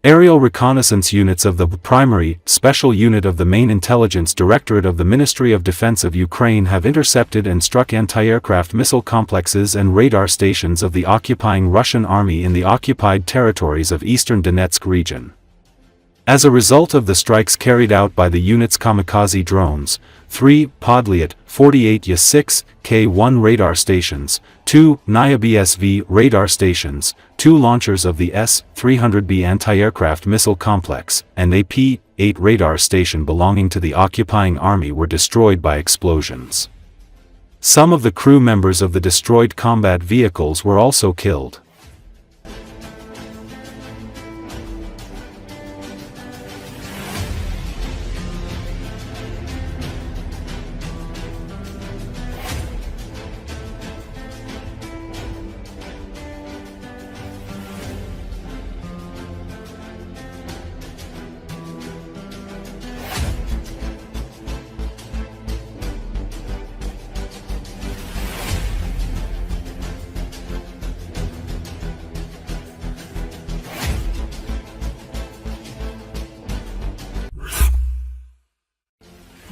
Aerial reconnaissance units of the PRYMARY, special unit of the Main Intelligence Directorate of the Ministry of Defense of Ukraine have intercepted and struck anti-aircraft missile complexes and radar stations of the occupying Russian army in the occupied territories of eastern Donetsk region. As a result of the strikes carried out by the unit's kamikaze drones, 3 Podlyot 48Y6 K1 radar stations, 2 Niobiy-SV radar stations, 2 launchers of the S-300B anti-aircraft missile complex, and a P-8 radar station belonging to the occupying army were destroyed by explosions. Some of the crew members of the destroyed combat vehicles were also killed.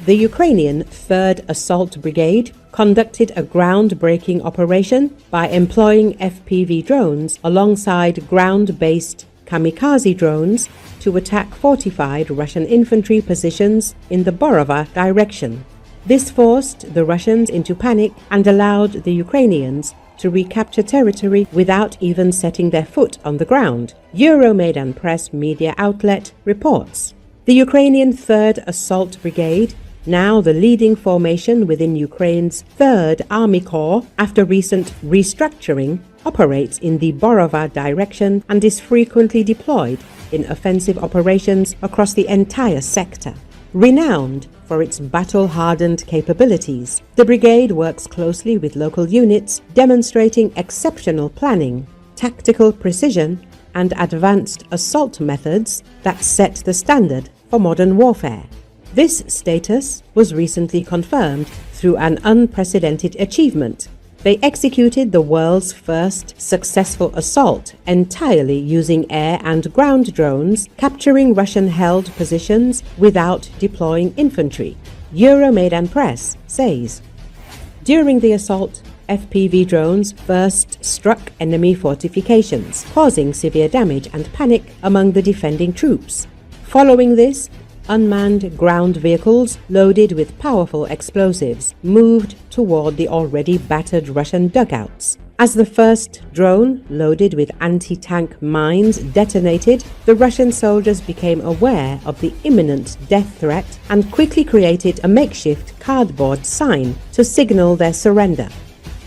The Ukrainian 3rd Assault Brigade conducted a ground-breaking operation by employing FPV drones alongside ground-based kamikaze drones to attack fortified Russian infantry positions in the Borova direction. This forced the Russians into panic and allowed the Ukrainians to recapture territory without even setting their foot on the ground, Euromaidan Press media outlet reports. The Ukrainian 3rd Assault Brigade, now the leading formation within Ukraine's 3rd Army Corps after recent restructuring, operates in the Borova direction and is frequently deployed in offensive operations across the entire sector. Renowned for its battle-hardened capabilities, the brigade works closely with local units, demonstrating exceptional planning, tactical precision, and advanced assault methods that set the standard for modern warfare. This status was recently confirmed through an unprecedented achievement. They executed the world's first successful assault entirely using air and ground drones, capturing Russian-held positions without deploying infantry, Euromaidan Press says. During the assault, FPV drones first struck enemy fortifications, causing severe damage and panic among the defending troops. Following this, unmanned ground vehicles loaded with powerful explosives moved toward the already battered Russian dugouts. As the first drone loaded with anti-tank mines detonated, the Russian soldiers became aware of the imminent death threat and quickly created a makeshift cardboard sign to signal their surrender.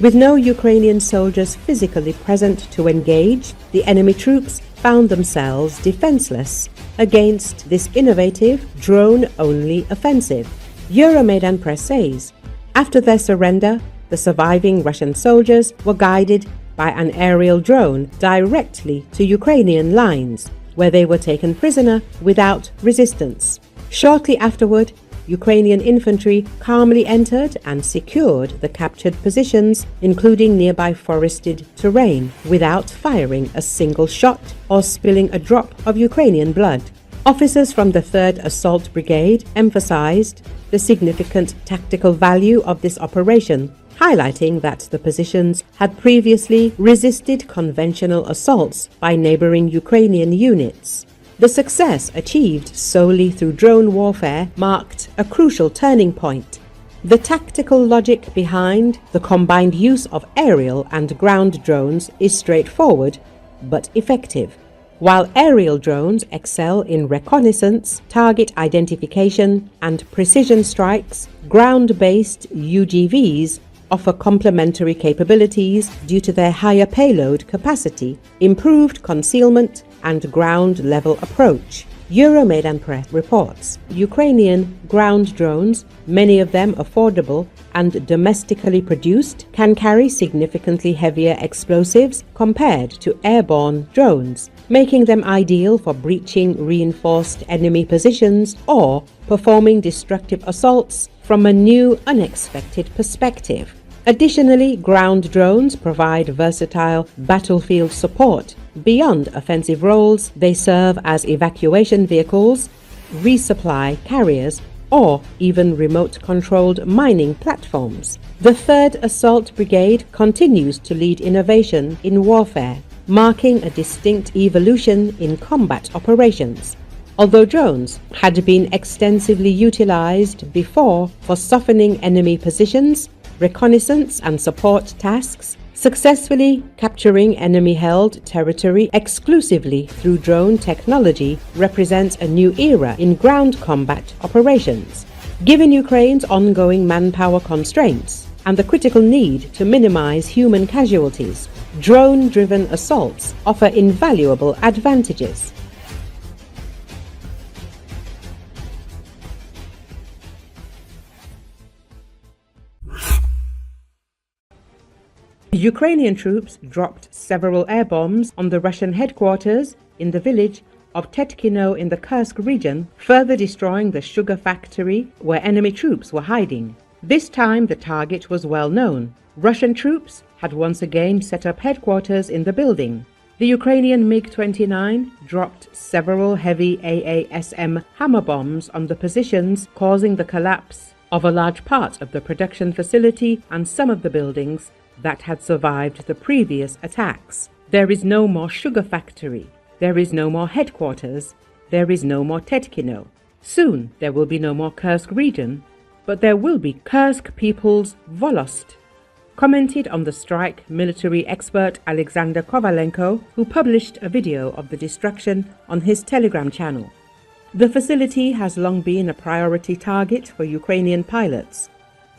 With no Ukrainian soldiers physically present to engage, the enemy troops found themselves defenseless against this innovative, drone-only offensive, Euromaidan Press says. After their surrender, the surviving Russian soldiers were guided by an aerial drone directly to Ukrainian lines, where they were taken prisoner without resistance. Shortly afterward, Ukrainian infantry calmly entered and secured the captured positions, including nearby forested terrain, without firing a single shot or spilling a drop of Ukrainian blood. Officers from the 3rd Assault Brigade emphasized the significant tactical value of this operation, highlighting that the positions had previously resisted conventional assaults by neighboring Ukrainian units. The success achieved solely through drone warfare marked a crucial turning point. The tactical logic behind the combined use of aerial and ground drones is straightforward but effective. While aerial drones excel in reconnaissance, target identification, and precision strikes, ground-based UGVs offer complementary capabilities due to their higher payload capacity, improved concealment, and ground-level approach. Euromaidan Press reports Ukrainian ground drones, many of them affordable and domestically produced, can carry significantly heavier explosives compared to airborne drones, making them ideal for breaching reinforced enemy positions or performing destructive assaults from a new, unexpected perspective. Additionally, ground drones provide versatile battlefield support, Beyond offensive roles, they serve as evacuation vehicles, resupply carriers, or even remote-controlled mining platforms. The 3rd Assault Brigade continues to lead innovation in warfare, marking a distinct evolution in combat operations. Although drones had been extensively utilized before for softening enemy positions, reconnaissance and support tasks, successfully capturing enemy-held territory exclusively through drone technology represents a new era in ground combat operations. Given Ukraine's ongoing manpower constraints and the critical need to minimize human casualties, drone-driven assaults offer invaluable advantages. Ukrainian troops dropped several air bombs on the Russian headquarters in the village of Tetkino in the Kursk region, further destroying the sugar factory where enemy troops were hiding. This time the target was well known. Russian troops had once again set up headquarters in the building. The Ukrainian MiG-29 dropped several heavy AASM hammer bombs on the positions, causing the collapse of a large part of the production facility and some of the buildings that had survived the previous attacks. There is no more sugar factory. There is no more headquarters. There is no more Tetkino. Soon there will be no more Kursk region, but there will be Kursk People's Volost. Commented on the strike military expert Alexander Kovalenko, who published a video of the destruction on his Telegram channel. The facility has long been a priority target for Ukrainian pilots.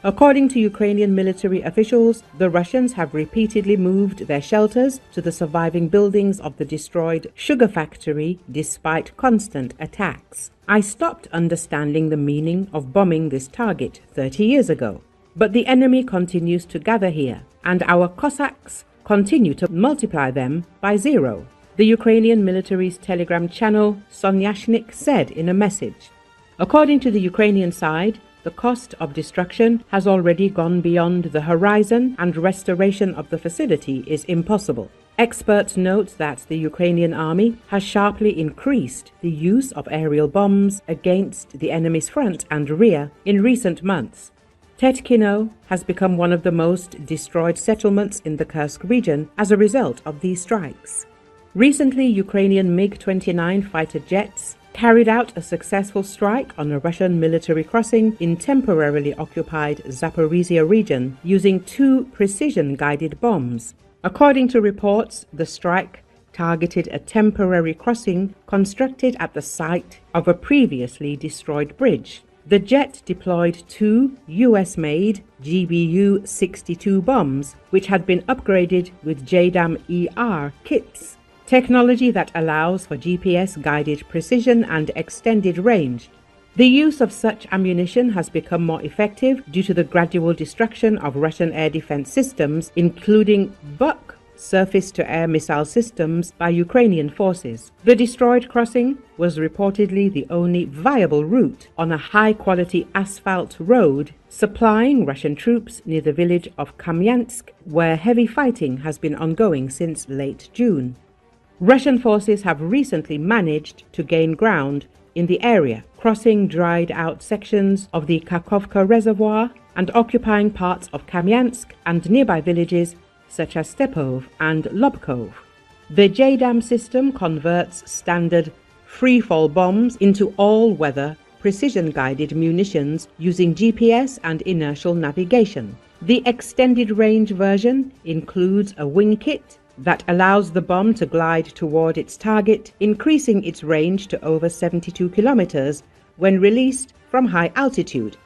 According to Ukrainian military officials, the Russians have repeatedly moved their shelters to the surviving buildings of the destroyed sugar factory despite constant attacks. I stopped understanding the meaning of bombing this target 30 years ago. But the enemy continues to gather here, and our Cossacks continue to multiply them by 0. The Ukrainian military's Telegram channel Sonyashnik said in a message. According to the Ukrainian side, the cost of destruction has already gone beyond the horizon and restoration of the facility is impossible. Experts note that the Ukrainian army has sharply increased the use of aerial bombs against the enemy's front and rear in recent months. Tetkino has become one of the most destroyed settlements in the Kursk region as a result of these strikes. Recently, Ukrainian MiG-29 fighter jets carried out a successful strike on a Russian military crossing in temporarily occupied Zaporizhia region using 2 precision-guided bombs. According to reports, the strike targeted a temporary crossing constructed at the site of a previously destroyed bridge. The jet deployed 2 US-made GBU-62 bombs, which had been upgraded with JDAM-ER kits, technology that allows for GPS-guided precision and extended range. The use of such ammunition has become more effective due to the gradual destruction of Russian air defense systems, including Buk surface-to-air missile systems by Ukrainian forces. The destroyed crossing was reportedly the only viable route on a high-quality asphalt road supplying Russian troops near the village of Kamyansk, where heavy fighting has been ongoing since late June. Russian forces have recently managed to gain ground in the area, crossing dried-out sections of the Kakhovka Reservoir and occupying parts of Kamyansk and nearby villages such as Stepov and Lobkov. The JDAM system converts standard free-fall bombs into all-weather, precision-guided munitions using GPS and inertial navigation. The extended-range version includes a wing kit that allows the bomb to glide toward its target, increasing its range to over 72 kilometers when released from high altitude.